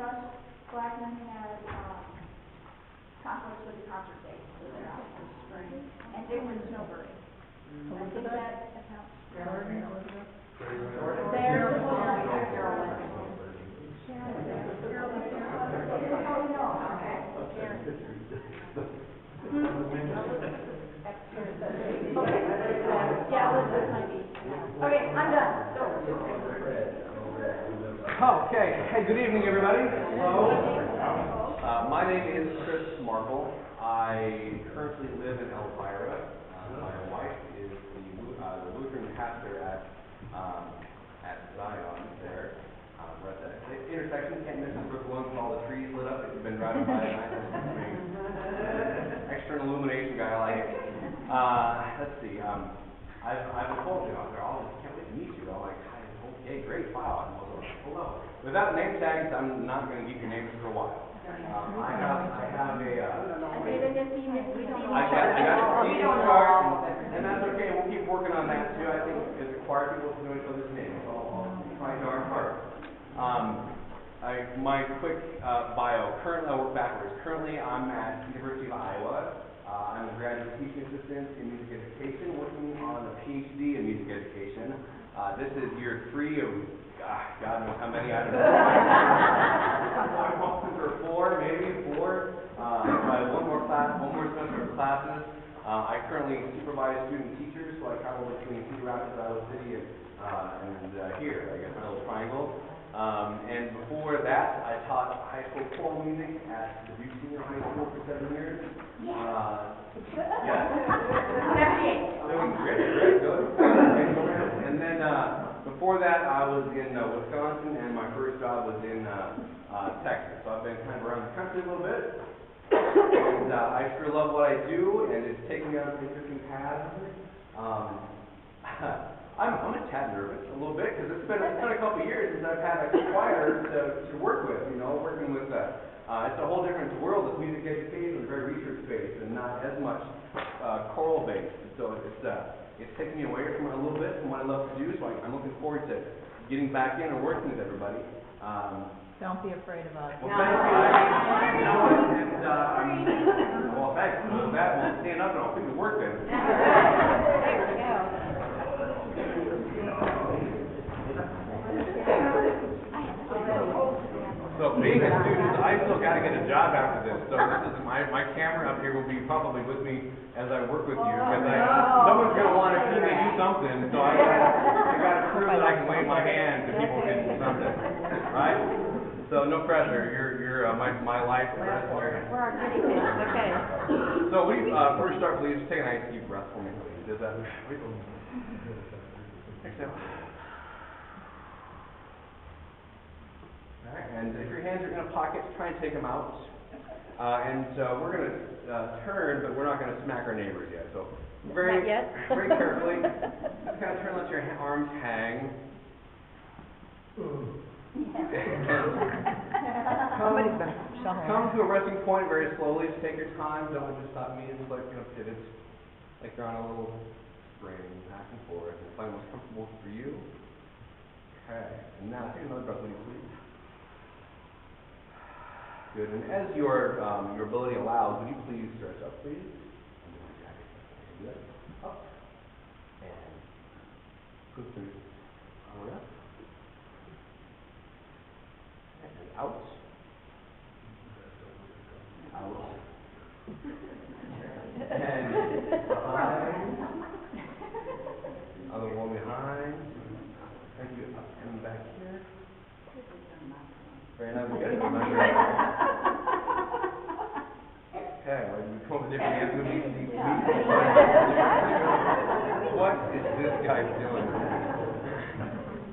Russ Blackman has conflicts with the concert date, so they're out this spring. And Dickman Snowbury. I think that accounts. Carolyn. Okay, I'm done. Okay. Hey, good evening, everybody. Hello. My name is Chris Markle. I currently live in Elvira. My wife is the Lutheran pastor at Zion there. We're at the intersection. Can't miss the Brook One with all the trees lit up. If you've been driving by tonight, external illumination guy, I like it. Let's see. I've told you out there. I can't wait to meet you. I'm like, okay, great, wow. Hello. Without name tags, I'm not going to give you names for a while. I have a. I made an email. We don't know. I got a season card, and that's okay. We'll keep working on that too. I think it requires people to know each other's names. So I'll try darn hard. My quick bio. Currently, I'll work backwards. Currently, I'm at University of Iowa. I'm a graduate teaching assistant in music education, working on a PhD in music education. This is year 3 of, God knows how many, I don't know. I'm hoping for 4, maybe 4. I have one more semester of classes. I currently supervise student teachers, so I travel between Cedar Rapids, Iowa City, and here, I guess my little triangle. And before that, I taught high school choral music at the Duke Senior High School for 7 years. Yeah. 78. Doing great, good. And then before that, I was in Wisconsin, and my first job was in Texas. So I've been kind of around the country a little bit, and I sure love what I do, and it's taken me on some interesting paths. I'm a tad nervous, a little bit, because it's been a couple of years since I've had a choir to work with. You know, working with it's a whole different world of music education, very research-based, and not as much choral-based. So it's taken me away from it a little bit from what I love to do. So I'm looking forward to getting back in and working with everybody. Don't be afraid of us. Well, thank you. Well, thanks. With that, we'll stand up and I'll put you to work then. There we go. So being a student, I still got to get a job after this. So this is my camera up here will be probably with me as I work with you because someone's going to want to see me do something. So I got to prove that I can wave my hand to people who do something, right? So no pressure. You're my life. We're our guinea pigs. Okay. So we first start, please take a nice deep breath for me, please. Does that? Exhale. All right, and if your hands are in a pocket, try and take them out. We're going to turn, but we're not going to smack our neighbors yet. So very carefully, just kind of turn, let your arms hang. Come to a resting point very slowly. Just take your time. Don't just stop immediately. Like pivots, like you're on a little spring, back and forth, and find what's comfortable for you. Okay, and now take another breath with you, please. Good, and as your ability allows, would you please stretch up, please? Good. Up. And good through. All right. And out. Out. And behind. Other one behind. Thank you. Up and back here. Very nice. Good. Okay, well, you come up with different answers. What is this guy doing?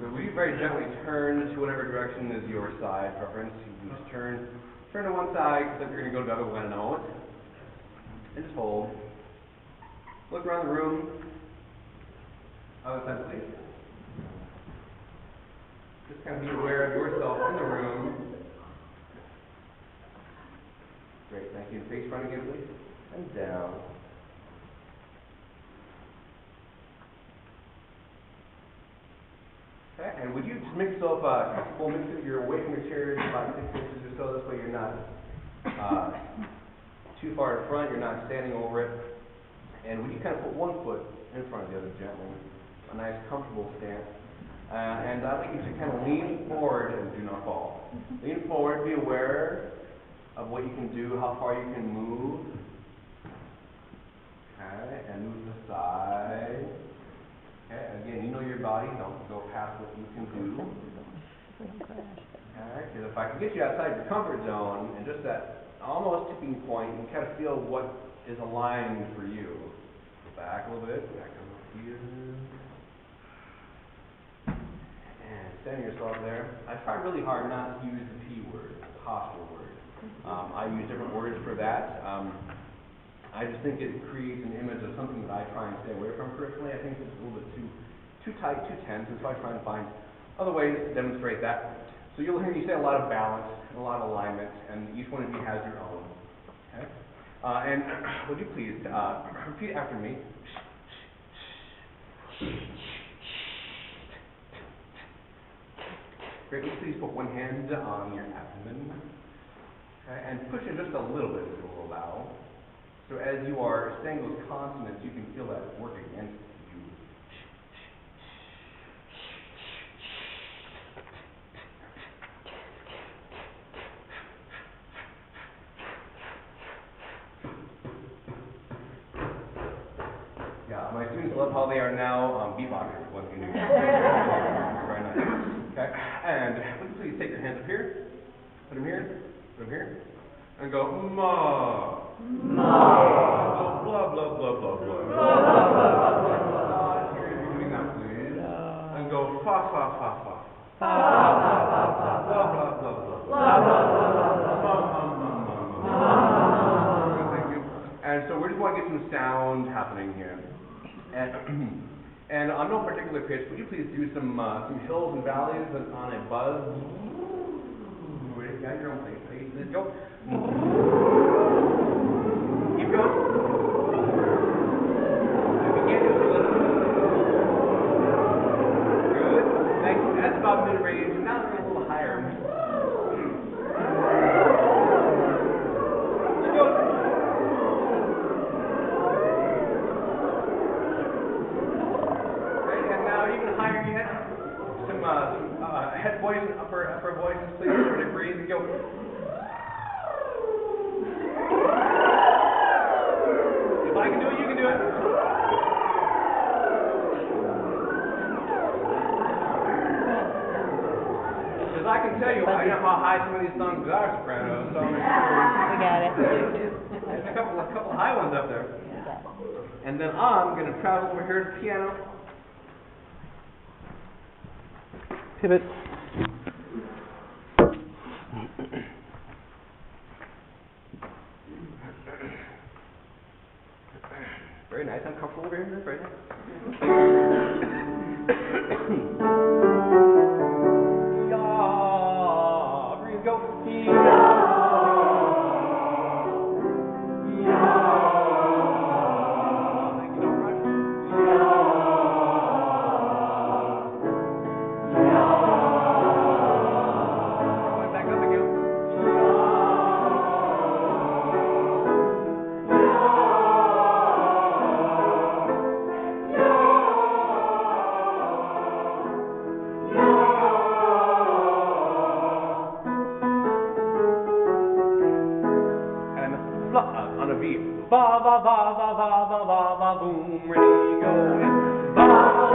So will you very gently turn to whatever direction is your side preference? You can just turn to one side, because you're going to go to the other one in a moment. And just hold. Look around the room. Other side, please. Just kind of be aware of yourself in the room. Great, thank you. Face front again, please. And down. Okay, and would you just make yourself comfortable, make sure you're away from your chair about 6 inches or you're not too far in front, you're not standing over it. And when you kind of put one foot in front of the other gently, a nice comfortable stance. And I'd like you to kind of lean forward and do not fall. Lean forward, be aware of what you can do, how far you can move. Okay, and move to the side. Okay, again, you know your body, don't go past what you can do. Okay, because if I can get you outside your comfort zone and just that almost tipping point, you can kind of feel what is aligned for you. Back a little bit, back a little here. And standing yourself there. I try really hard not to use the P word, the posture word. I use different words for that. I just think it creates an image of something that I try and stay away from personally. I think it's a little bit too tight, too tense, and so I try and find other ways to demonstrate that. So you'll hear me say a lot of balance and a lot of alignment, and each one of you has your own. Okay? And would you please repeat after me? Great. Would you please put one hand on your abdomen, okay, and push in just a little bit if you'll allow. So as you are saying those consonants, you can feel that work against you. My students love how they are now beatboxers when they do that. Very nice. Okay. And would you please take your hands up here, put them here, put them here, and go ma, ma. Go blah blah blah blah blah. Here, if you're doing that, please. And go fa fa fa fa. Blah blah blah blah. Thank you. And so we just want to get some sound happening here. And on no particular pitch, would you please do some hills and valleys on a buzz? Ready? Yeah, your own place. Ready? Let's go. Keep going. If you can't do it, listen. Good. Thank you. That's about mid-range. Now we're a little higher. Head voice and upper voices, please. Everybody breathe and go. If I can do it, you can do it. Because I can tell you, I know how high some of these songs are, sopranos. So We got it. There's a couple of high ones up there. And then I'm going to travel over here to the piano. Pivot. Very nice. I'm comfortable over here. That's very nice. Yeah. Breathe. Go. Yeah. On a beat. Ba ba ba ba ba ba ba ba boom. Ready, go. Ba ba ba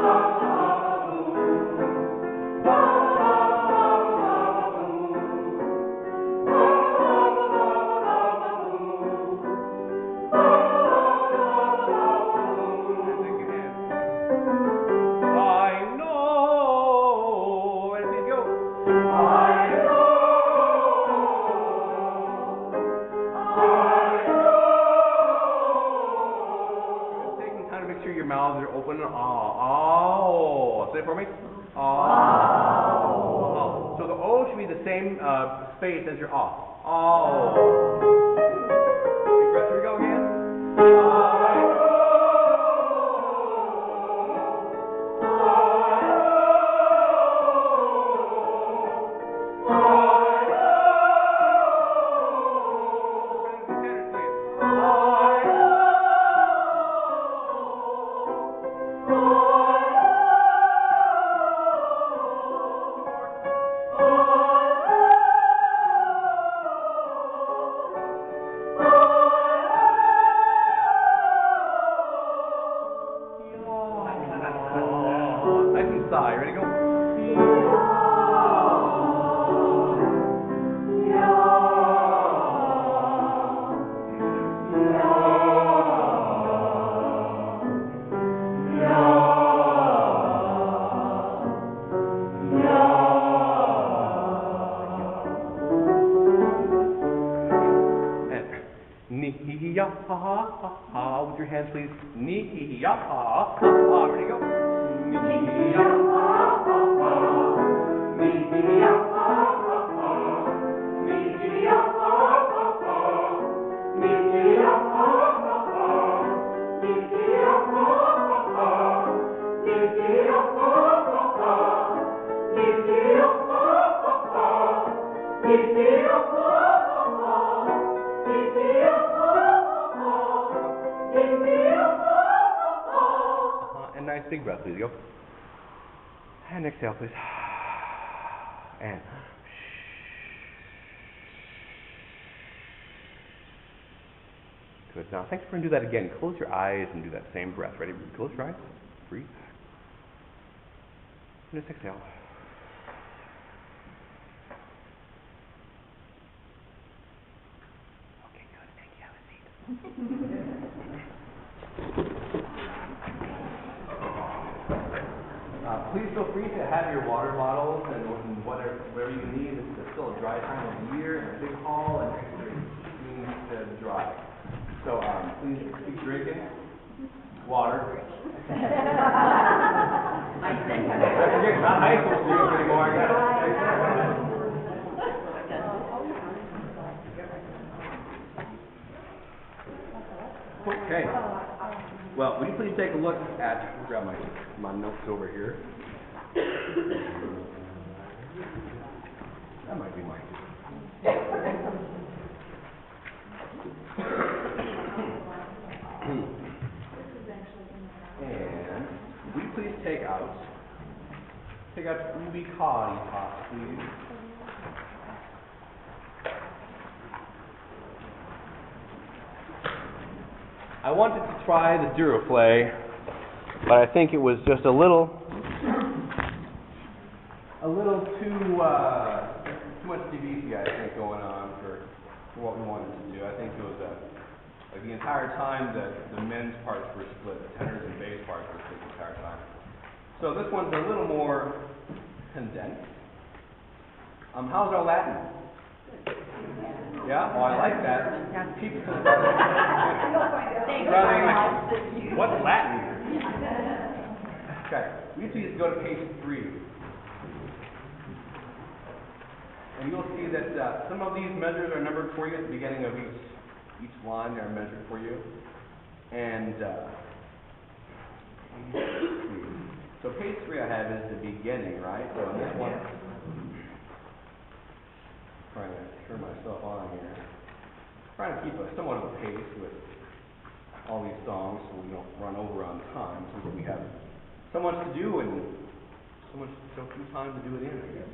ba ba boom. Ba ba ba ba boom. Ba ba ba ba boom. Ba ba ba boom. I know. Ready, go. I know. Make sure your mouths are open. Oh. Say it for me. Oh. So the O should be the same space as your ah. Oh. Big breath. Here we go again. ya ha ha ha ha. With your hands, please. Ni ya ha ha ha. Ready, go. Ni ya ha ha ha. Ni ya ha ha ha. Ni ya ha ha ha. Ni ya ha ha ha. Ni ya ha ha ha. Ni ya ha ha ha. Ni ya ha ha ha. Ni ya ha ha. And nice big breath, please. Go. And exhale, please. And. Good. Now, thanks for going to do that again. Close your eyes and do that same breath. Ready? Close your eyes. Breathe. And just exhale. Okay, good. Thank you. Have a seat. Please feel free to have your water bottles and whatever you need. It's still a dry time of the year, a big hall, and needs to dry. So please keep drinking water. Not high school students anymore. Okay. Well, would you please take a look at, I'll grab my notes over here. That might be mine. And would you please take out Ubi Kari Pot, please. I wanted to try the Duraflay, but I think it was just a little too much DBC, I think, going on for what we wanted to do. I think it was like the entire time that the men's parts were split, the tenors and bass parts were split the entire time. So this one's a little more condensed. How's our Latin? Yeah, well, I like that. People what's Latin? Okay, we please go to page 3. And you'll see that some of these measures are numbered for you at the beginning of each line. They're measured for you. And so page 3 I have is the beginning, right? So in this one, trying to turn myself on here. Trying to keep somewhat of a pace with all these songs so we don't run over on time, since we have so much to do and so few time to do it in, I guess.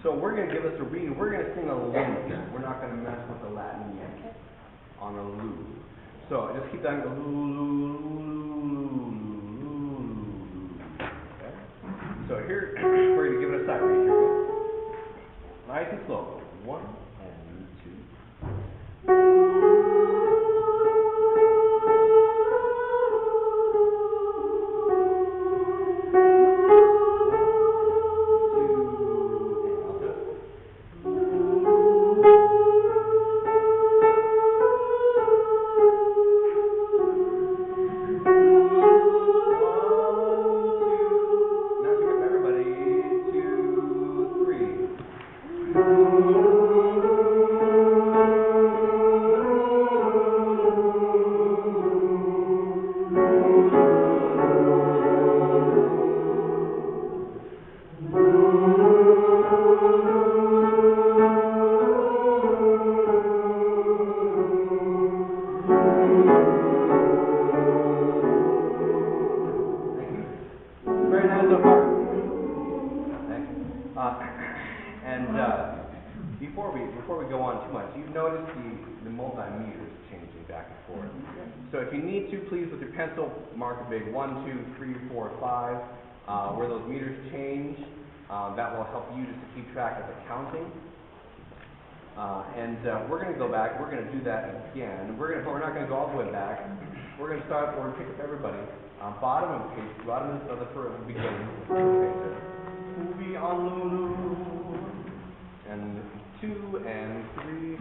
So we're going to give us a reading. We're going to sing a loop. We're not going to mess with the Latin yet on a loop. So just keep that loo, loo, loo, loo, loo, loo. Okay? So here, we're going to give it a sight read. Here we go. Nice and slow. 1 and 2. Before we go on too much, you've noticed the multimeters changing back and forth. So if you need to, please, with your pencil, mark a big 1, 2, 3, 4, 5, where those meters change. That will help you just to keep track of the counting. We're going to go back. We're going to do that again. We're not going to go all the way back. We're going to start. We're going to pick up everybody. Bottom of the page, bottom of the first beginning. Ubi on Lulu. And 2 and 3.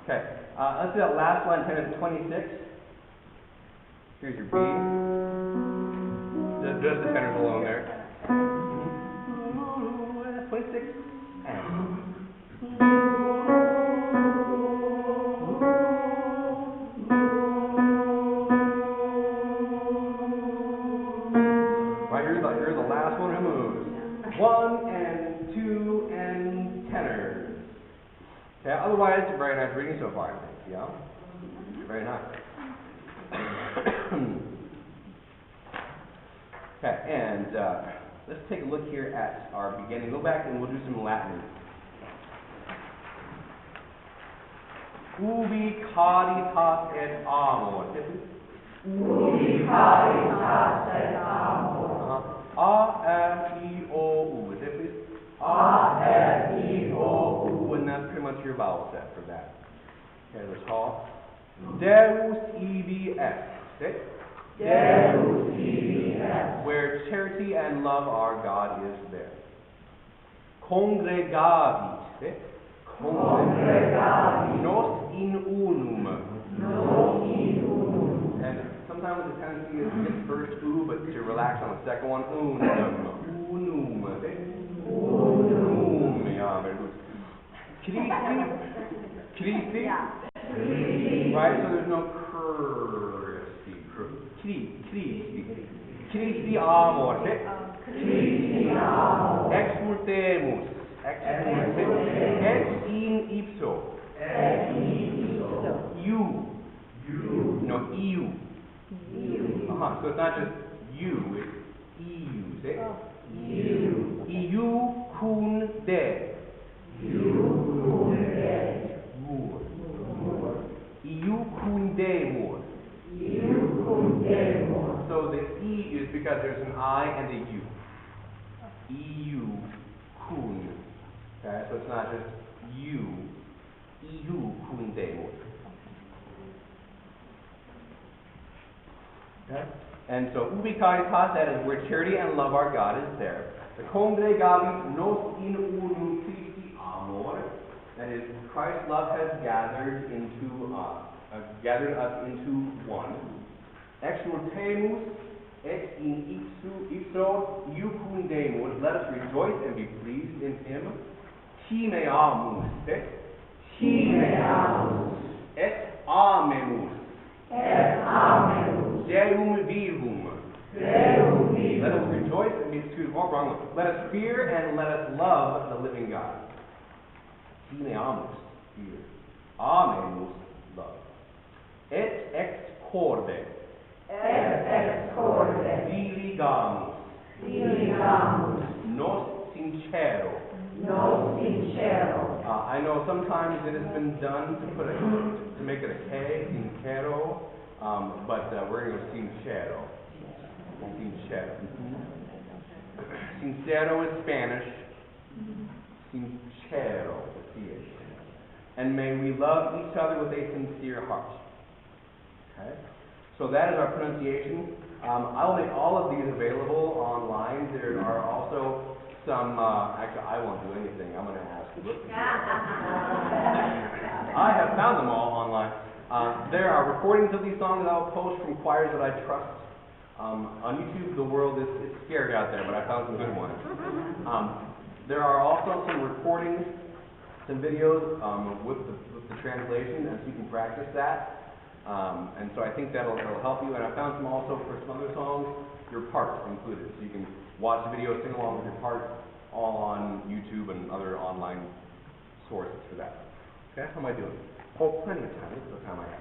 Okay, let's do that last line, 10 to 26. Here's your B. Just the tenors alone there. 26. And. Right, here's the last one who moves. 1 and 2 and tenors. Okay, otherwise, very nice reading so far, I think. Yeah? Very nice. Okay, and let's take a look here at our beginning. Go back and we'll do some Latin. Ubi caritas et amor. Ubi caritas et amor. A-M-E-O-U. Is it please? A-M-E-O-U. And that's pretty much your vowel set for that. Okay, let's call Deus ibi est. Okay? Deus ibi est. Where charity and love our God is there. Congregavit. Okay? Congregavit. Nos in unum. Nos in unum. And sometimes the tendency is to get the first U, but to relax on the second one. Unum. Unum. Okay? Unum. Yeah, very good. Christi. Right, so there's no courtesy. Christi amor. Christi amor. Exultemus. Et in ipso. Et in ipso. You. No, EU. So it's not just you, it's EU. Say? EU cum de. EU cum demur. So the E is because there's an I and a U. EU cum. Okay, so it's not just you. EU cum demur. Okay? And so ubi caritas, that is where charity and love our God is there. The congregavit nos in unum Christi amor. That is, Christ's love has gathered us into one. Exultemus et in ipso iucundemus. Let us rejoice and be pleased in him. Timeamus. Et amemus. Deum vivum. Let us rejoice and be, let us fear and let us love the living God. Timeamus, fear. Amemus, love. Et ex corde. Diligamus. Nos sincero. I know sometimes it has been done to make it a K, sincero, but we're going to go sincero. Sincero is Spanish. Sincero, with CH. And may we love each other with a sincere heart. Okay? So that is our pronunciation. I'll make all of these available online. There are also some, actually I won't do anything. I'm going to ask you. I have found them all online. There are recordings of these songs that I'll post from choirs that I trust. On YouTube, the world is scary out there, but I found some good ones. There are also some recordings, some videos with the translation, and so you can practice that. And so I think that'll help you. And I found some also for some other songs, your parts included, so you can watch the video, sing along with your parts, all on YouTube and other online sources for that. Okay, how am I doing? Oh, plenty of time. Look at the time I have.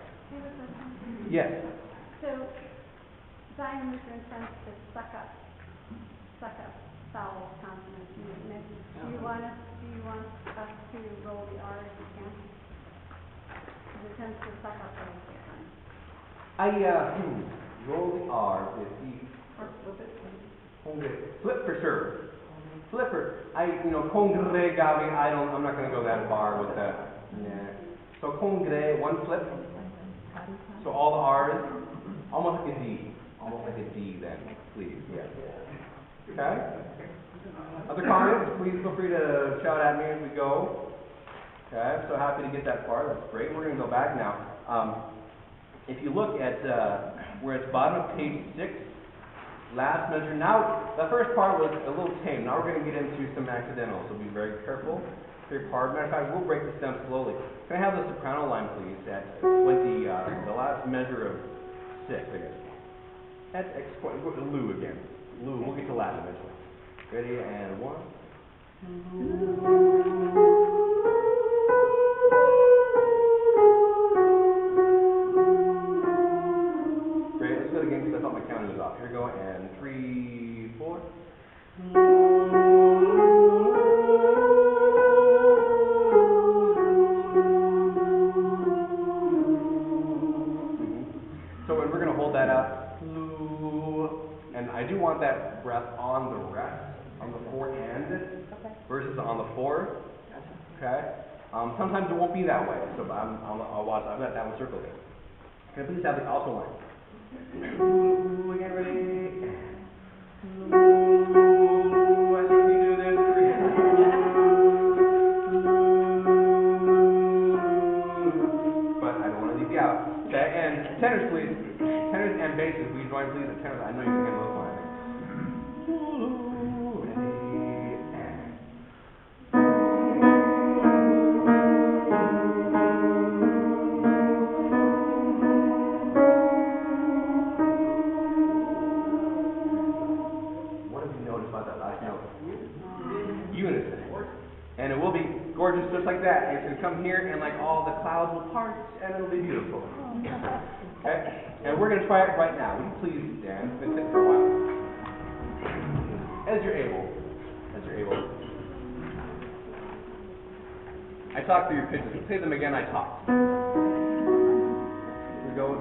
Yes. So, Zion was in sense to suck up vowel consonants. Do you want us to roll the R if you can? Because it tends to suck up those sometimes. Roll the R if you Or flip it. flip for sure. Flipper. Congregavi, I'm not going to go that far with that. Yeah. So congre, one flip. So all the R's, almost like a D. Almost like a D then, please. Yeah. Okay? Other comments? Please feel free to shout at me as we go. Okay, I'm so happy to get that far. That's great. We're going to go back now. If you look at where it's bottom of page 6, last measure. Now, the first part was a little tame. Now we're going to get into some accidentals, so be very careful. Very hard. Matter of fact, we'll break this down slowly. Can I have the soprano line, please, at the last measure of 6, I guess. That's Lou again. Lou, we'll get to Latin eventually. Ready, and 1. Great, let's do it again because I thought my counting was off. Here we go, and 3, 4. So we're going to hold that out. And I do want that breath on the rest, on the 4 and, versus on the 4. Okay? Sometimes it won't be that way, so I'll watch. I've got that one circled here. Can I please have the alto line? Again, ready? I think we do this. But I don't want to leave you out. Okay, and tenors, please. Tenors and basses, will you join, please? And tenors, I know you can handle those lines. And it will be gorgeous just like that. It's going to come here and like all the clouds will part and it'll be beautiful. Okay? And we're going to try it right now. Will you please stand? It's been sitting for a while. As you're able. As you're able. I talked through your pitches. Let's say them again. I talked. Here we go.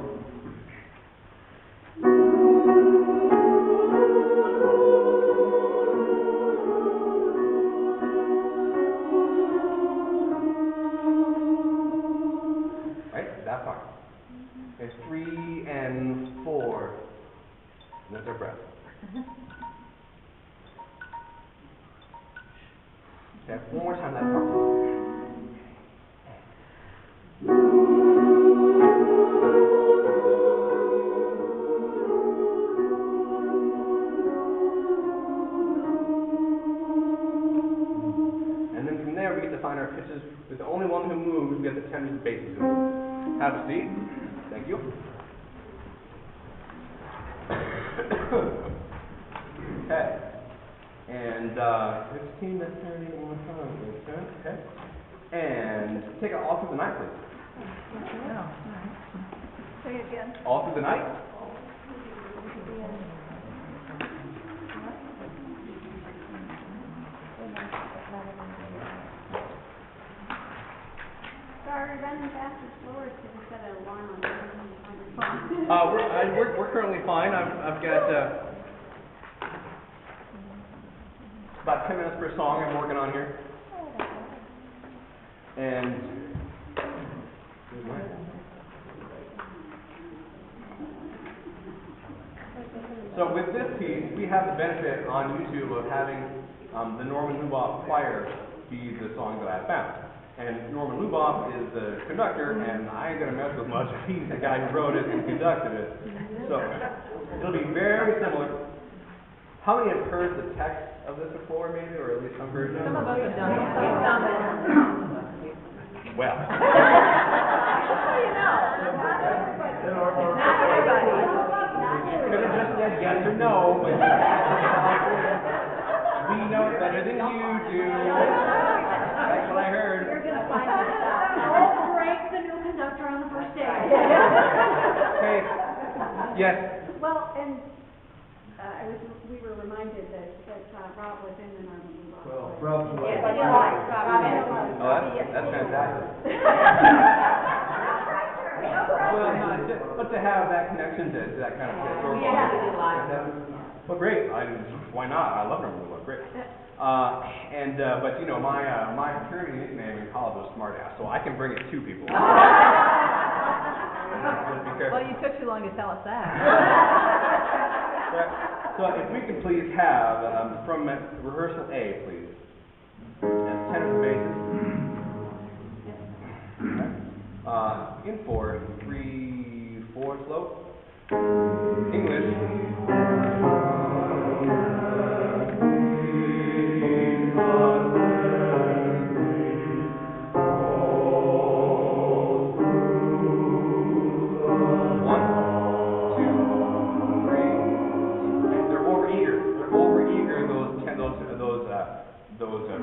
That part. There's 3 and 4. And that's our breath. Okay, one more time that part. And then from there we get to find our pitches with the only one who moves. We get the tenors and basses who move. Have a seat. Thank you. Okay. And 15 to 30 more times. Okay. And take it all through the night, please. Say it again. All through the night. Sorry, running faster, slower, so we set an alarm on your phone. We're currently fine. I've got about 10 minutes per song I'm working on here. And so with this piece, we have the benefit on YouTube of having the Norman Luboff Choir be the song that I found. And Norman Luboff is the conductor, and I ain't going to mess with much. He's the guy who wrote it and conducted it. So it'll be very similar. How many have heard the text of this before, maybe, or at least some version? Some of us have done it. Well. You know. Not everybody. Could have just said yes or no. We know it better than you do. That's what I heard. You're going to find yourself. Don't break the new conductor on the first day. Hey, yes. Well, and we were reminded that Rob was in the Norman Luboff. Well, Rob's Yes, wife. I know. Oh, that's fantastic. But to have that connection to that kind of historical. Well, great. Why not? I love Norman Luboff. Great. But you know, my fraternity nickname in college was Smartass, so I can bring it to people. Just be careful. Well, you took too long to tell us that. So if we could please have from rehearsal A, please. That's tenors and basses. And In 4, 3, 4, slow. English.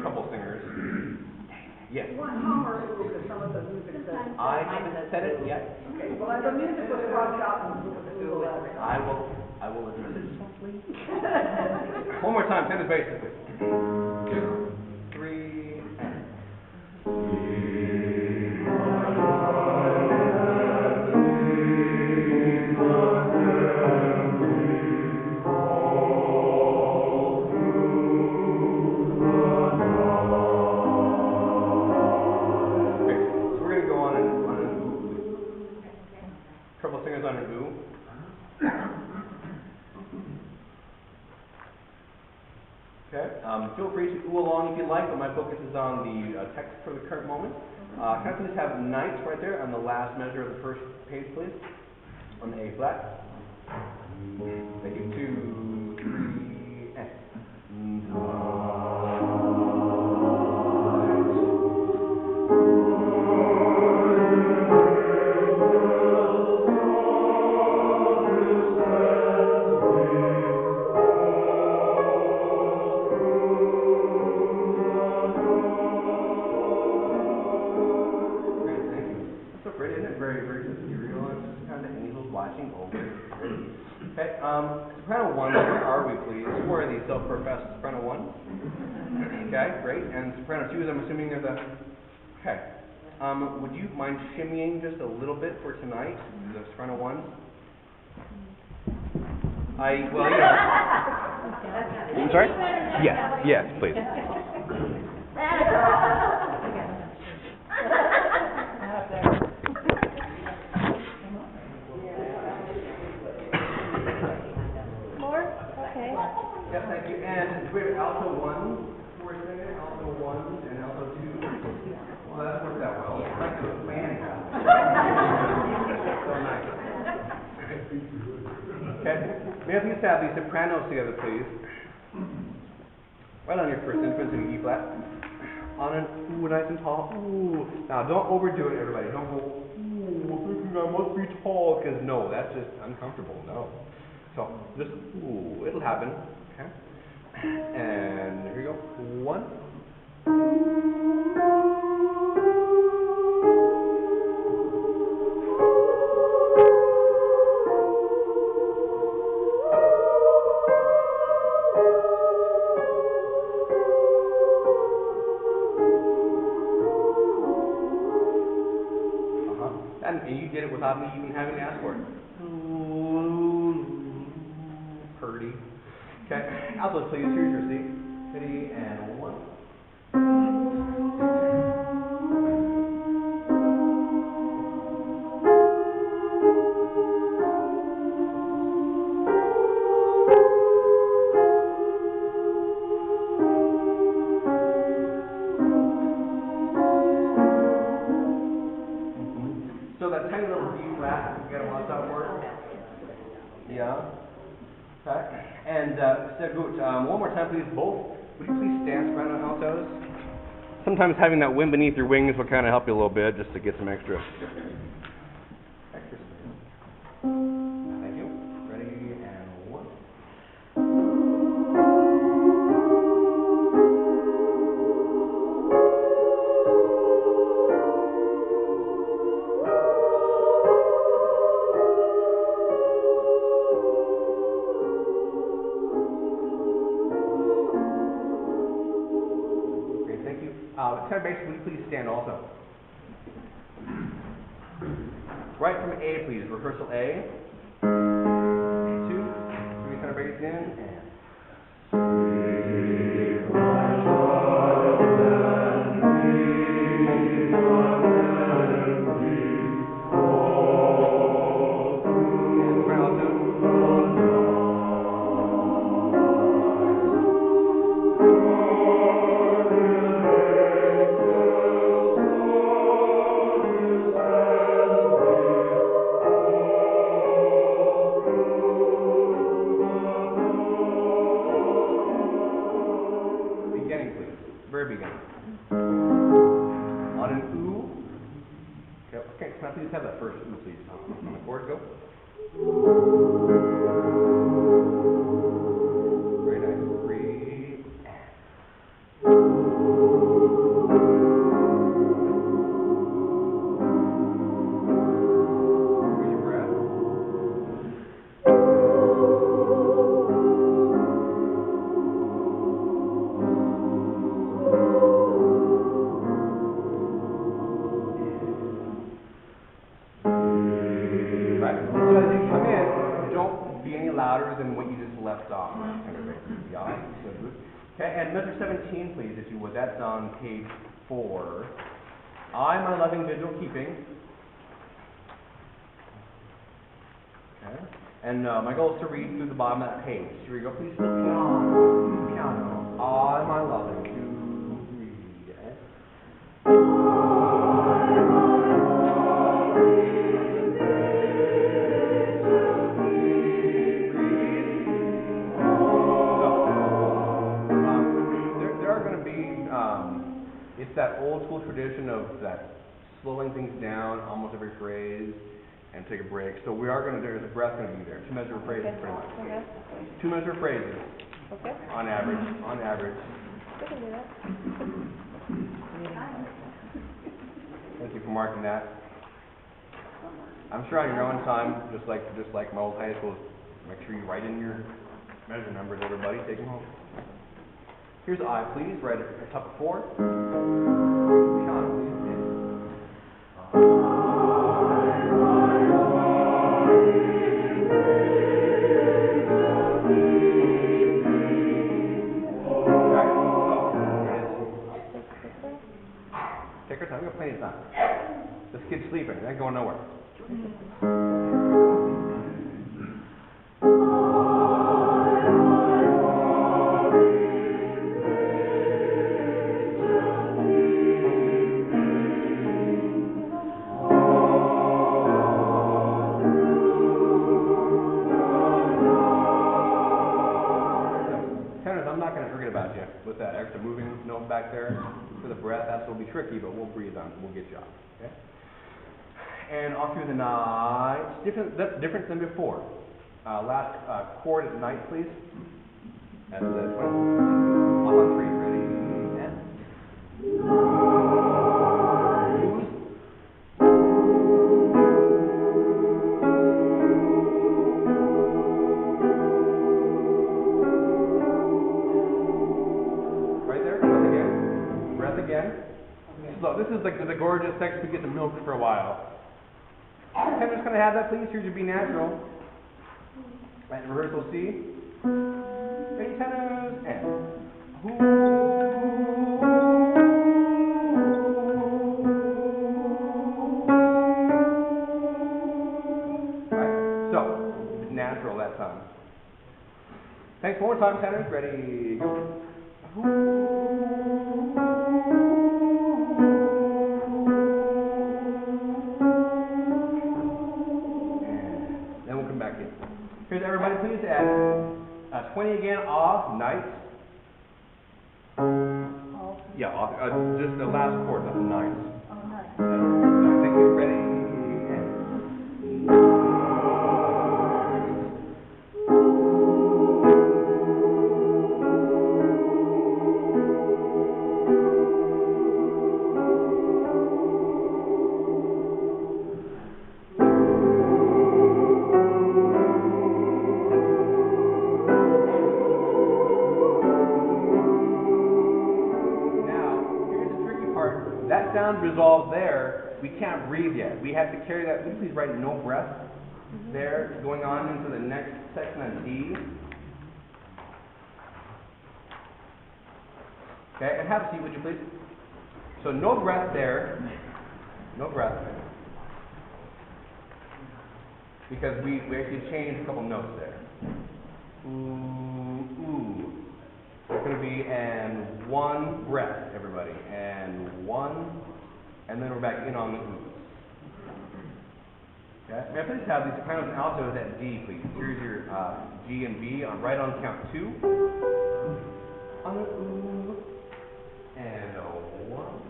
Couple singers. Yes. How are you, because some of the music says. I haven't said it yet. Okay, well, the music was crossed out and Google that. I will address it softly. One more time, tennis basically. 2, 3, and. Couple singers on an ooh. Okay. Feel free to ooh along if you like, but my focus is on the text for the current moment. Can I please have nights right there on the last measure of the first page, please? On the A flat. Thank you. 2, 3, and. Okay, soprano 1, where are we, please? Who are these self-professed soprano 1? Okay, great. And soprano 2 is, I'm assuming, there's a... Okay. Would you mind shimmying just a little bit for tonight, the soprano 1? I'm sorry? Yes, please. Yes, thank you. And we have alto 1, who are singing, alto 1 and alto 2. Well, that worked out well. It's like a band now. So nice. Okay. May I please have the sopranos together, please? Right on your first infant in E flat. On an ooh, nice and tall. Ooh. Now, don't overdo it, everybody. Don't go, ooh, thinking I must be tall, because no, that's just uncomfortable. No. So, just, ooh, it'll happen. Okay. And here we go. 1. And you did it without me even having to ask for it. Purdy. Okay. Alto, please. Here's your seat. Ready, and 1. So that tiny little D flat, you got to watch out for it. Yeah. Okay. And sehr gut. One more time, please. Both. Would you please stand soprano and altos? Sometimes having that wind beneath your wings will kind of help you a little bit, just to get some extra space. Thank you. Ready, and 1. Tenor bass, will you please stand also? Right from A, please. Rehearsal A. 2, 3, tenor bass in, and. Amen. first ooh, please. On the chord, go. Very nice. 3. Here's your breath. Right. So as you come in, don't be any louder than what you just left off. Yeah. Okay, and measure 17, please, if you would. That's on page 4. I, my loving vigil keeping. Okay. And my goal is to read through the bottom of that page. Here we go, please. Piano. Piano. I, my loving. 2, 3. Okay. It's that old school tradition of that slowing things down almost every phrase and take a break. So we are going to, there's a breath going to be there. 2 measure phrases pretty much. Okay. 2 measure phrases Okay. on average. On average. We can do that. Thank you for marking that. I'm sure on your own time, just like my old high school, make sure you write in your measure numbers, everybody. Take them home. Here's I, please. Right at the top of 4. Piano, please. Take her time. We got plenty of time. This kid's sleeping. They ain't going nowhere. Tenors, I'm not going to forget about you with that extra moving note back there. For the breath, that's will be tricky, but we'll breathe on. We'll get you on. Okay? And off through the night. Different than before. Last chord at night, please. That's the 20. Off on 3. Ready? And. Right there. Breath again. Breath again. So this is like the gorgeous section we get the milk for a while. Tenors, can I have that, please? Here's your B natural. And rehearsal C. Ready, tenors, and. Right, so, natural that time. Thanks, one more time, tenors. Ready, go. Then we'll come back in. Here's everybody, please add 20 again, off, night. Yeah, off, just the last chord, not the ninth. Oh, nice. Thank you, ready, and. That sound resolved there, we can't breathe yet. We have to carry that. Would you please write no breath there, going on into the next section on D. Okay, and have a seat, would you please? So no breath there. No breath. Because we actually changed a couple notes there. Ooh, ooh. It's going to be and 1 breath, everybody. And 1, and then we're back in on the oohs. Okay? May I please have these sopranos and altos at D, please? Here's your G and B on right on count 2. On the ooh. And a 1.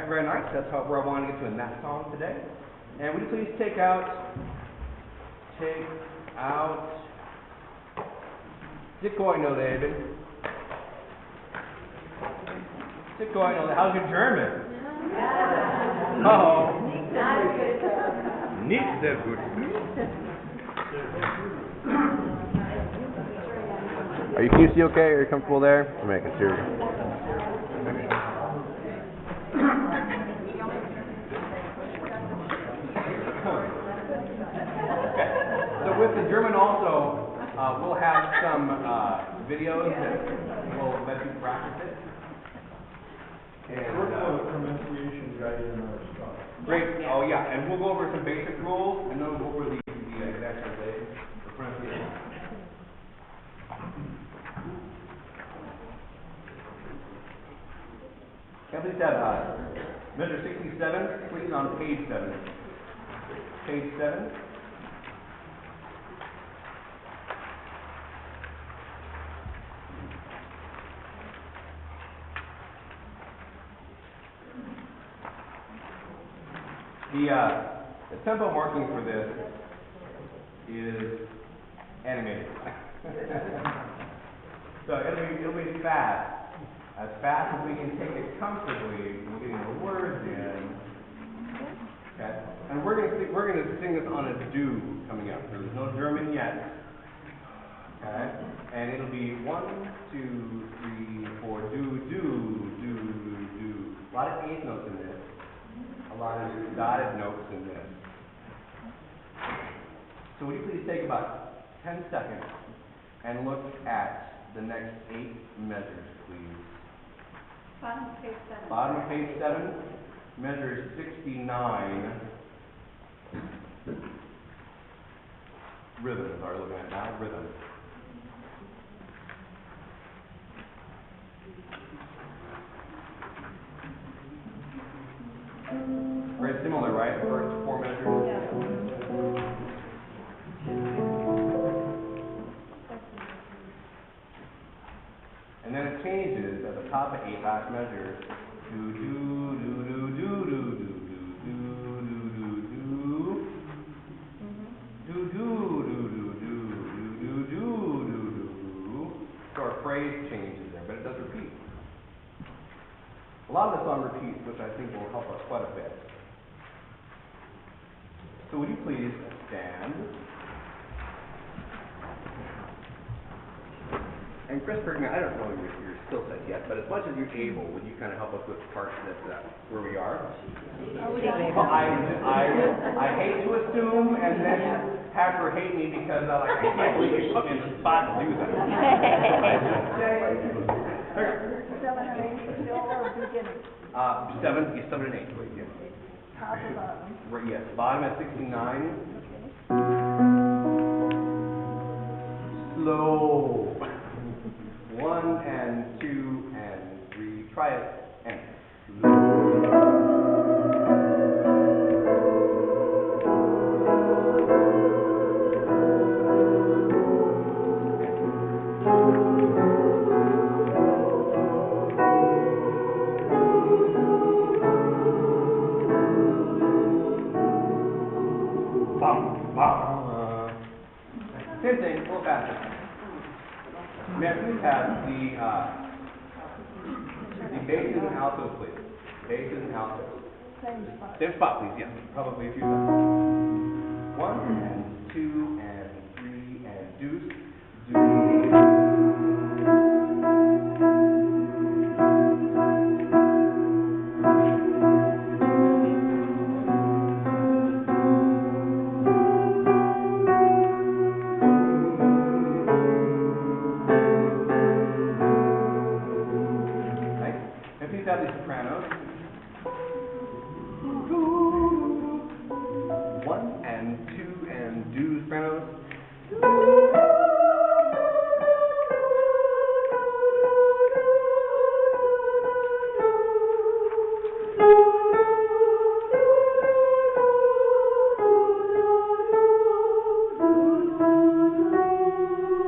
very nice. That's where I wanted to get to in that song today. And would you please take out, Dickoino, David. Dickoino, how's your German? Oh. Nicht sehr gut. Can you see okay? Are you comfortable there? I'm making sure. Okay. So with the German also, we'll have some videos that will let you practice it. And, Work on the pronunciation guide in our stuff. great. Oh yeah, and we'll go over some basic rules, and then we'll go over the exact translation, the pronunciation. Can I please have measure 67, please, on page 7. Page 7. The tempo marking for this is animated. So it'll be fast. As fast as we can take it comfortably, we're getting the words in. Okay? And we're gonna sing this on a do coming up. There's no German yet. Okay? And it'll be 1, 2, 3, 4, do, do, do, do. A lot of eighth notes in this. A lot of dotted notes in this. So would you please take about 10 seconds and look at the next 8 measures, please. Bottom of page 7. Bottom of page 7, measure 69. Rhythms are looking at now, rhythm. Very similar, right? The first 4 measures? Yeah. And then it changes at the top of 8 last measures. Do, do, do, do, do, do, do, do, do, do, do, do. Do, do, do, do, do, do, do, do, do, do. So our phrase changes there, but it does repeat. A lot of the song repeats, which I think will help us quite a bit. So would you please stand? And Chris Bergman, I don't know your skill set yet, but as much as you're able, would you kind of help us with the parts that where we are? Well, I hate to assume and then have her hate me because I can't believe you put me in the spot to do that. 7 and 8 still or beginning? 7 and 8, please, yes. Top and bottom. Right, yes, bottom at 69. Slow. 1 and 2 and 3. Try it and same thing, a little faster. Next we have the basses and altos, please. Basses and altos. Same spot, please, yes. Probably a few seconds. 1 and 2 and 3 and deuce. Have the sopranos. 1 and 2 and do sopranos.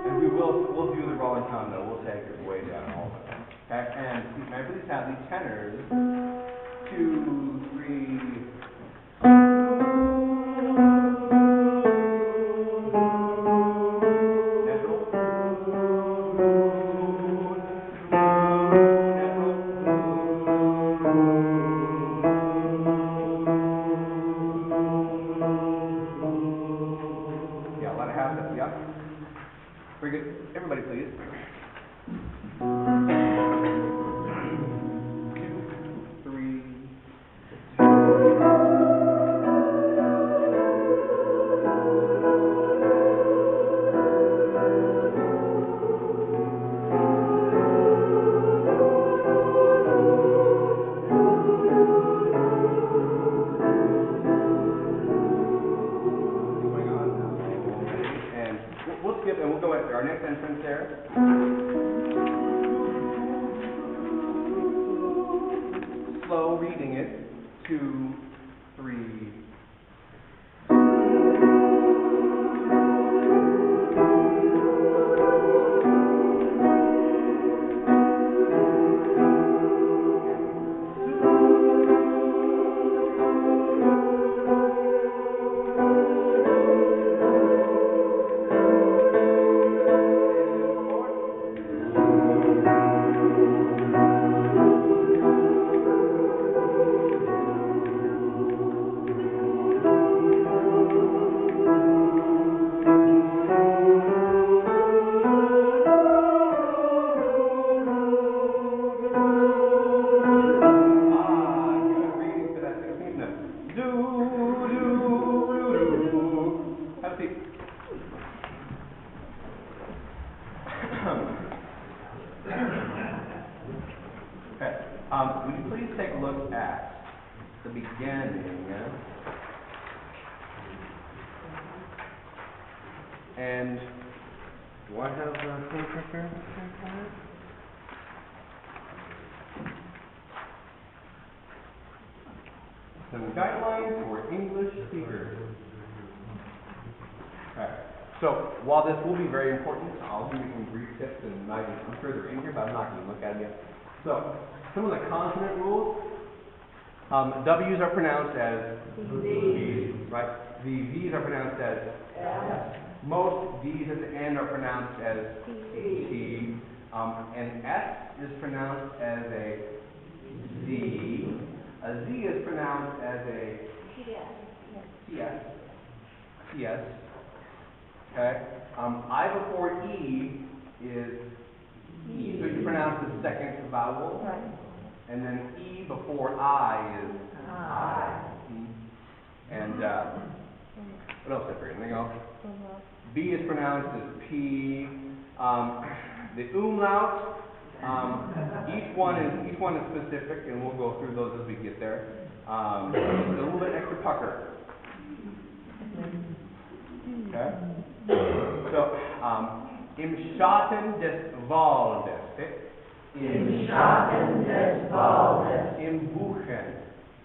And we'll do the rolling tone though. We'll take it way down all of it. Okay, and may I please have the tenors to Very good. Everybody, please. 2, 3. We'll skip and we'll go at our next entrance there. Slow reading it. 2, 3. Would you please take a look at the beginning and do I have some guidelines for English speakers? Okay. So while this will be very important, I'll give you some brief tips, and I'm sure they're in here, but I'm not going to look at them yet. So some of the consonant rules. W's are pronounced as V's, right? The V's are pronounced as S. Most D's at the end are pronounced as T. And S is pronounced as a Z. A Z is pronounced as a TS. Okay. I before E is E. So you pronounce the second vowel. Right. And then E before I is I. And what else I forget? Anything else? B is pronounced as P. The umlaut. Each one is specific, and we'll go through those as we get there. A little bit extra pucker. Okay. So im Schatten des Waldes. Im Schatten des Waldes. Im Buchen.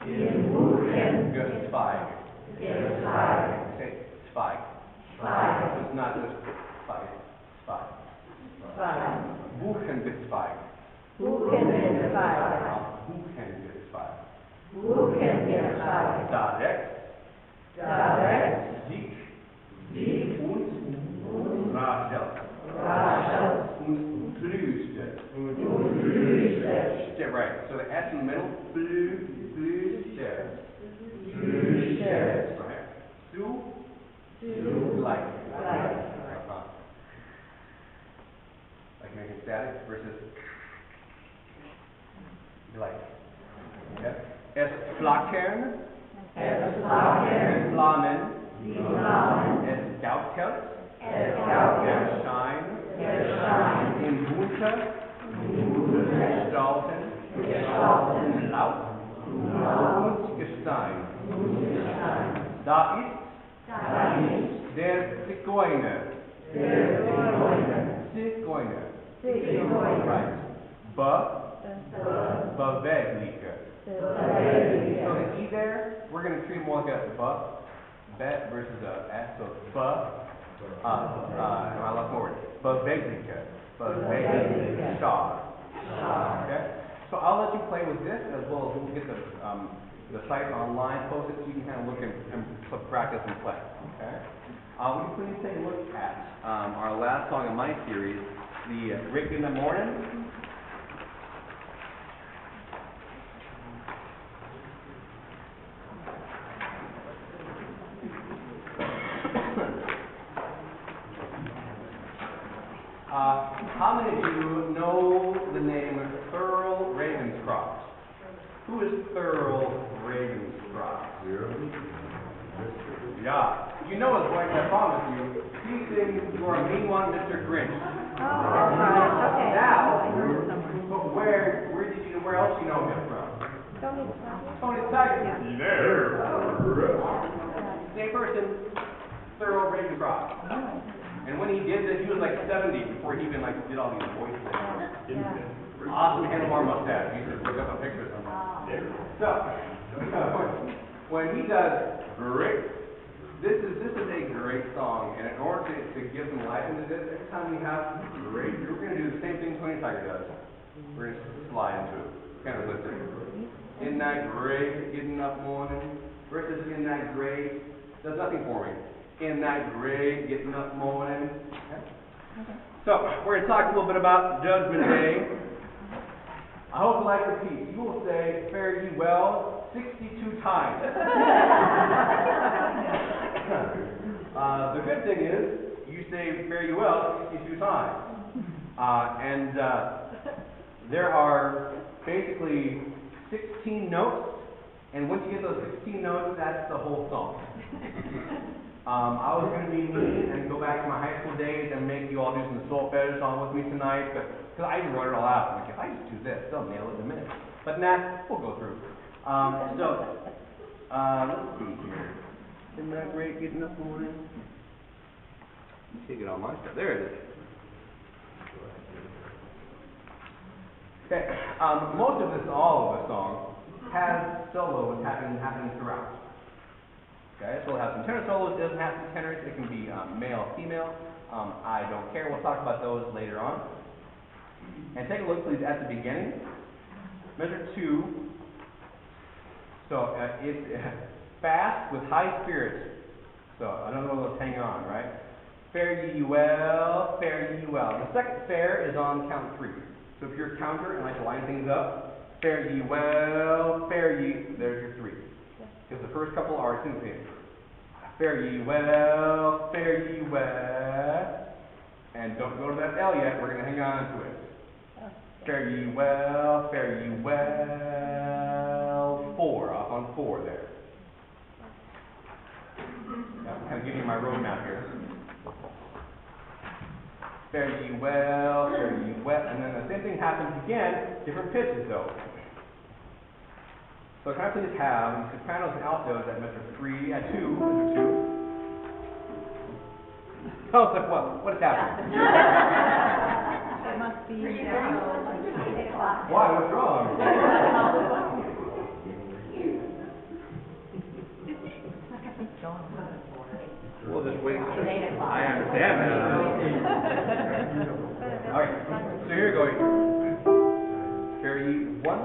Im Buchen. Gezweig. Gezweig. Say Zweig. Zweig. It's not just Zweig. Zweig. Zweig. Buchengezweig. Buchengezweig. Buchengezweig. Buchengezweig. Direkt. Sieg. Sieg. Und Rachel. Rachel. Und Blüste. Und Blüste. Yeah, right. So the S in the middle. Blüste. Blüste. Right. Zu. Zu. Like. Like. Like making static versus like. Okay. Es flackern. Es flackern. Flammen. Flammen. Es gaukelt. Es gaukelt. Erscheint. Erscheint. Im Bunter. Gestalten. Gestalten. Laut. Laut. Und Gestein. Gestein. Da ist Da ist der Zigeuner. der Zigeuner. Zigeuner. Zigeuner. Right. Bewegliche. Bewegliche. So the E there, we're going to treat more like a bet versus a S. So and I lost more words. Bewegliche. Bewegliche. Star. Okay? So I'll let you play with this as well as we'll get the site online posted so you can kind of look and practice and play. Okay? Would you please take a look at our last song in my series, the Rick in the Morning. How many of you know the name Thurl Ravenscroft? Who is Thurl Ravenscroft? Yeah. You know his voice, I promise you. He sings "You're a Mean One, Mr. Grinch." Oh, that's right, okay. Now, I heard it somewhere. but where else do you know him from? Tony Tiger. Yeah. You there? Same person, Thurl Ravenscroft. And when he did this, he was like 70 before he even like did all these voices. Awesome handlebar mustache. You should look up a picture of him. So, when he does great, this is a great song, and in order to give some life into this, every time we have great, we're going to do the same thing Tony Tiger does. We're going to slide into it, kind of listen. In that great getting up morning versus in that great does nothing for me. In that great getting up morning. Okay. So we're going to talk a little bit about Judgment Day. I hope the life repeats. You will say "fare ye well" 62 times. The good thing is you say "fare ye well" 62 times. There are basically 16 notes, and once you get those 16 notes, that's the whole song. I was going to be mean and go back to my high school days and make you all do some solfege song with me tonight, but because I just wrote it all out. I'm like, if I just do this, they'll nail it in a minute. But nah, we'll go through. Let's see here. Isn't that great getting up morning? Take it on my stuff. There it is. Okay, most of this, all of the song, has solos happening throughout. Okay, so we'll have some tenor solos. It doesn't have to be tenors. It can be male, female. I don't care. We'll talk about those later on. And take a look, please, at the beginning. Measure 2. So it's fast with high spirits. So another one of those hang on, right? Fare ye well, fare ye well. The second fare is on count 3. So if you're a counter and like to line things up, fare ye well, fare ye, there's your 3. Because the first couple are syncopated. Fare ye well, fare ye well. And don't go to that L yet, we're going to hang on to it. Fare ye well, fare ye well. 4, off on 4 there. I'm kind of giving you my roadmap here. Fare ye well, fare ye well. And then the same thing happens again, different pitches though. So can I please have sopranos and altos at measure 3, at 2, measure 2. Tell us what is happening? It must be, 8 o'clock. Why? What's wrong? We'll just wait. I understand that. All right. So here we go. Fare ye 1,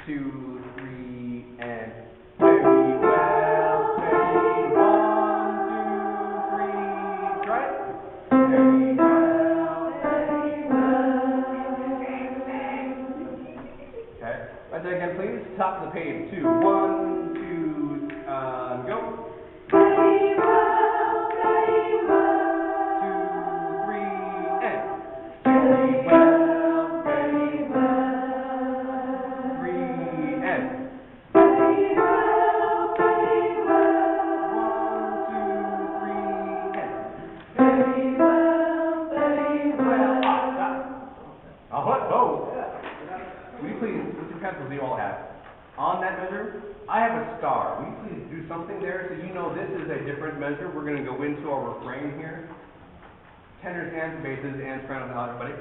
2, 3, and fare ye well, fare ye 1, 2, 3. Try it. Fare ye well, fare ye well. Okay. Right there again, please. Top of the page. 2, 1, 2, go. Pencils you all have. On that measure, I have a star. Will you please do something there so you know this is a different measure? We're going to go into our refrain here. Tenors and basses and sopranos and everybody.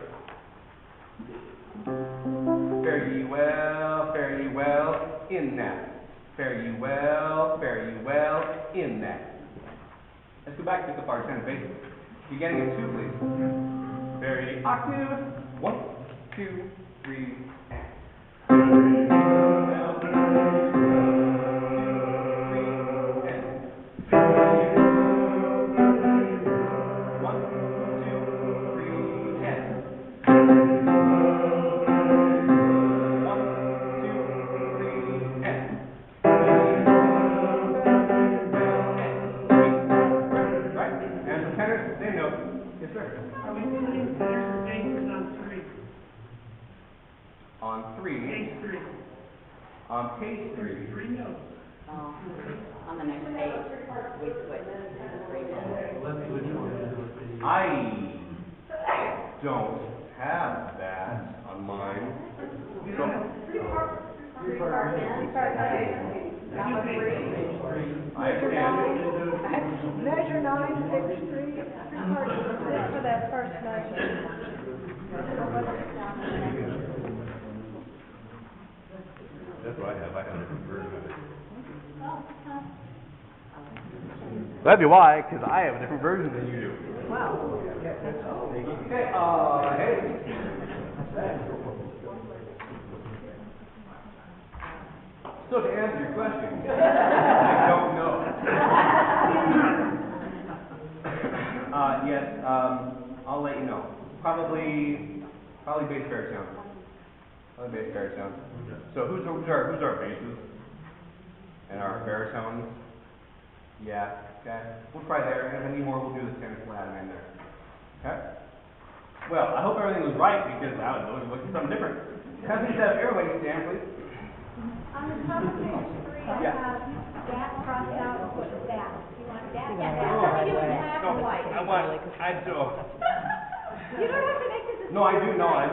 Fare ye well, in that. Fare ye well, in that. Let's go back to the part 10 basses. Beginning of 2, please. Fare ye octave. 1, 2, 3, and. Same note. Yes, sir. Are we including tenors On 3. Page 3. On page 3. 3 notes. Oh, on the next page, we put 3 minutes. Let's see which one is it. I don't have that on mine. So, I understand. Measure 9, page 3, just for that first measure. That's what I have. I have a different version of it. That'd be why, because I have a different version than you do. Wow. Okay, hey. So to answer your question, I don't know. Yes, I'll let you know. Probably bass baritone. Probably bass baritone. So who's our basses and our baritones? Yeah. Okay. We'll try there, and if any more, we'll do the tenor flat in there. Okay. Well, I hope everything was right because I was looking for something different. Can I please have everybody stand, please? On the top of page 3, I have that crossed out with that. You want that? Yeah, that. No, Let me do it in black and white. I do. You don't have to make this. No, I do. No, I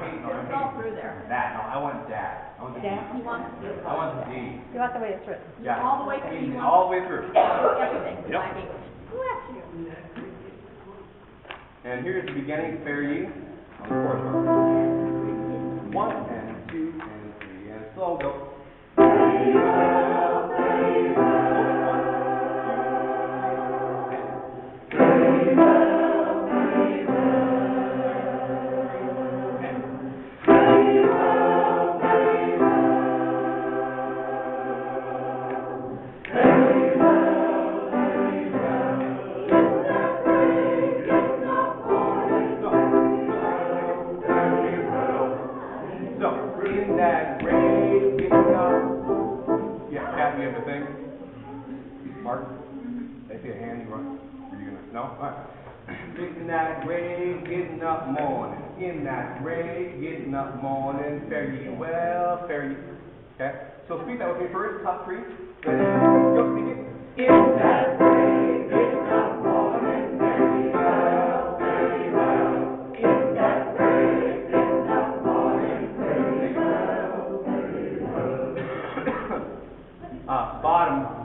hate. It's all through there. That. No, I want that. I want the D. You want I want the D. You want the way it's written? Yeah. all the way through. You want All the way through. everything. Yep. Black English. Bless you. And here's the beginning, fare ye, on the chorus part. 1 and 2 and 3 and slow go. Mark, they see a hand, you run. Are you gonna? No? Alright. In that gray, getting up morning. In that gray, getting up morning. Fare ye well, fare ye. Okay? So speak that with me first, top 3. Ready? Go, speak it. In that gray, getting up morning. Fare ye well, fare ye well. In that gray, getting up morning. Fare ye well, fare ye well.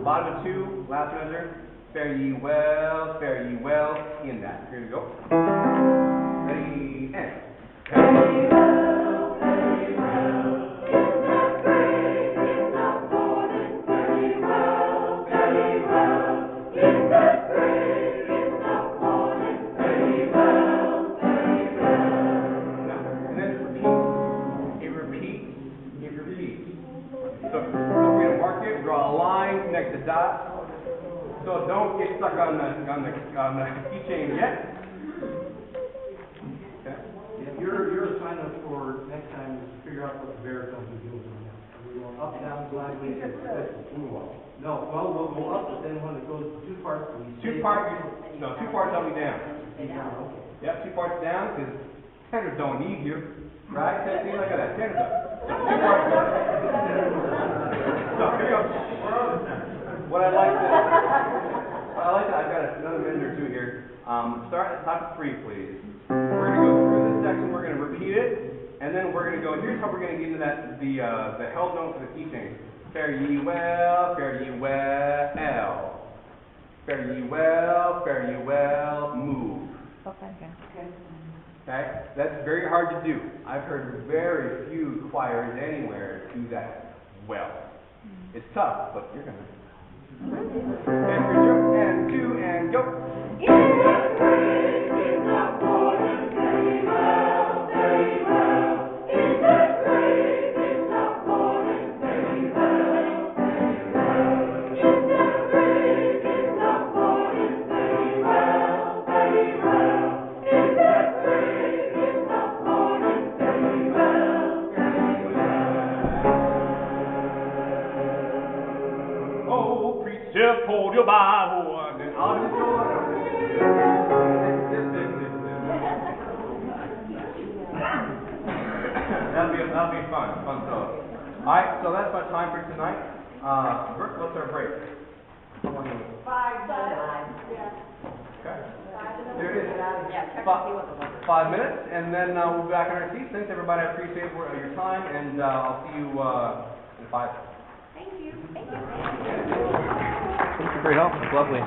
Bottom of 2, last measure. Fare ye well, in that. Here we go. Ready, and. Fare ye well, in that gray, in the morning. Fare ye well, in that gray, in the morning. Fare ye well. Now, and then it repeats. So, don't forget to mark it, draw a line, connect the dots. So don't get stuck on the keychain yet. Okay. Your assignment for next time is to figure out what the baritones are doing. Are we going up, down, sideways? No, well, we'll go up, but then when it goes 2 parts, we Two parts up and down. Okay. Yep, 2 parts down, because tenors don't need you. Right? See, look at that. Tenors don't. So 2 parts down. So here we go. What I like to, I've got another minute or 2 here. Start at the top of 3, please. We're going to go through this section, we're going to repeat it, and then we're going to go, here's how we're going to get into that, the held note for the key change. Fare ye well, fare ye well. Fare ye well, move. Okay. Okay? That's very hard to do. I've heard very few choirs anywhere do that well. It's tough, but you're going to. And 3, and 2, and go. In the gray, in the morning, fare ye well, in the gray, in the morning, fare ye well, in the gray, in the morning, fare ye well, in the gray, in the morning, fare ye well. Oh, precept, hold your Bible, and I'll just go on. Alright, so that's my time for tonight. Brooke, what's our break? How long is it? 5, yeah. Okay. There it is. Yeah, check to Fi- see what the weather is. 5 minutes, and then we'll be back in our seats. Thanks, everybody. I appreciate your time, and I'll see you in 5. Thank you. Thank you for your help. It's lovely.